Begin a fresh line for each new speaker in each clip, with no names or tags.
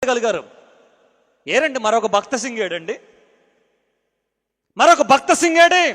స్థాపించగలిగారు. ఏరండి మరొక భక్త సింగ్ ఏడండి? మరొక భక్త సింగ్ ఏడే?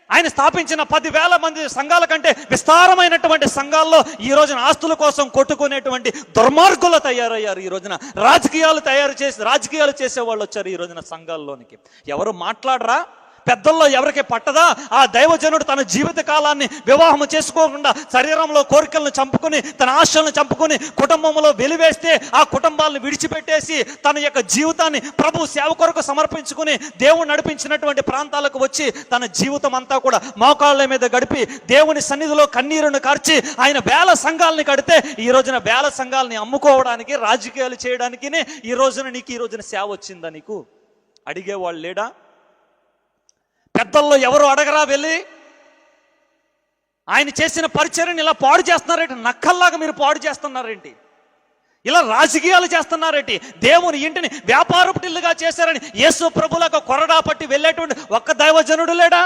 ఆయన స్థాపించిన 10,000 మంది సంఘాల కంటే విస్తారమైనటువంటి సంఘాల్లో ఈ రోజున ఆస్తుల కోసం కొట్టుకునేటువంటి దుర్మార్గులు తయారయ్యారు. ఈ రోజున రాజకీయాలు చేసే వాళ్ళు వచ్చారు ఈ రోజున సంఘాల్లోనికి. ఎవరు మాట్లాడరా? పెద్దల్లో ఎవరికి పట్టదా? ఆ దైవజనుడు తన జీవిత కాలాన్ని వివాహం చేసుకోకుండా శరీరంలో కోరికలను చంపుకుని, తన ఆశలను చంపుకుని, కుటుంబంలో వెలివేస్తే ఆ కుటుంబాలను విడిచిపెట్టేసి తన యొక్క జీవితాన్ని ప్రభు సేవ కొరకు సమర్పించుకుని దేవుడు నడిపించినటువంటి ప్రాంతాలకు వచ్చి తన జీవితం అంతా కూడా మోకాళ్ళ మీద గడిపి దేవుని సన్నిధిలో కన్నీరును కార్చి ఆయన వేల సంఘాలని కడితే ఈ రోజున వేల సంఘాలని అమ్ముకోవడానికి, రాజకీయాలు చేయడానికి ఈ రోజున సేవ వచ్చిందా? నీకు అడిగేవాళ్ళు లేడా? పెద్దల్లో ఎవరు అడగరా? వెళ్ళి ఆయన చేసిన పరిచర్యని ఇలా పాడు చేస్తున్నారేంటి? నక్కల్లాగా మీరు పాడు చేస్తున్నారేంటి? ఇలా రాజకీయాలు చేస్తున్నారేంటి? దేవుని ఇంటిని వ్యాపారపు టిల్లుగా చేశారని యేసు ప్రభులకు కొరడా పట్టి వెళ్ళేటువంటి ఒక్క దైవజనుడు లేడా?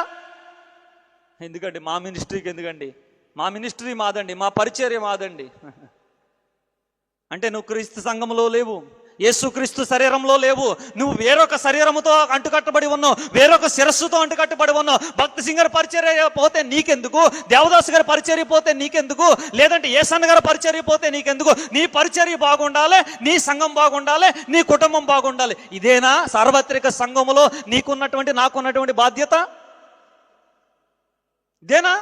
ఎందుకండి మా మినిస్ట్రీకి ఎందుకండి? మా మినిస్ట్రీ మాదండి, మా పరిచర్య మాదండి అంటే నువ్వు క్రీస్తు సంఘంలో లేవు, యేసుక్రీస్తు శరీరంలో లేవు. నువ్వు వేరొక శరీరముతో అంటుకట్టబడి ఉన్నావు, వేరొక శిరస్సుతో అంటుకట్టబడి ఉన్నావు. భక్తి సింగ్ గారి పరిచర్య పోతే నీకెందుకు? దేవదాసు గారి పరిచర్య పోతే నీకెందుకు? లేదంటే ఏసన్న గారి పరిచర్య పోతే నీకెందుకు? నీ పరిచర్య బాగుండాలి, నీ సంఘం బాగుండాలి, నీ కుటుంబం బాగుండాలి. ఇదేనా సార్వత్రిక సంఘములో నీకున్నటువంటి, నాకున్నటువంటి బాధ్యత? ఇదేనా?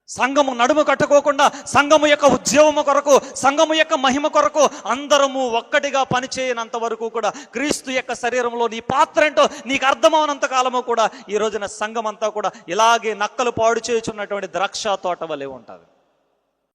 సంఘము నడుము కట్టుకోకుండా సంఘము యొక్క ఉద్యోగము కొరకు, సంఘము యొక్క మహిమ కొరకు అందరము ఒక్కటిగా పనిచేయనంత వరకు కూడా క్రీస్తు యొక్క శరీరంలో నీ పాత్ర ఏంటో నీకు అర్థమవునంత కాలము కూడా ఈ రోజున సంఘం అంతా కూడా ఇలాగే నక్కలు పాడు చేయుచున్నటువంటి ద్రాక్ష తోట వలె ఉంటుంది.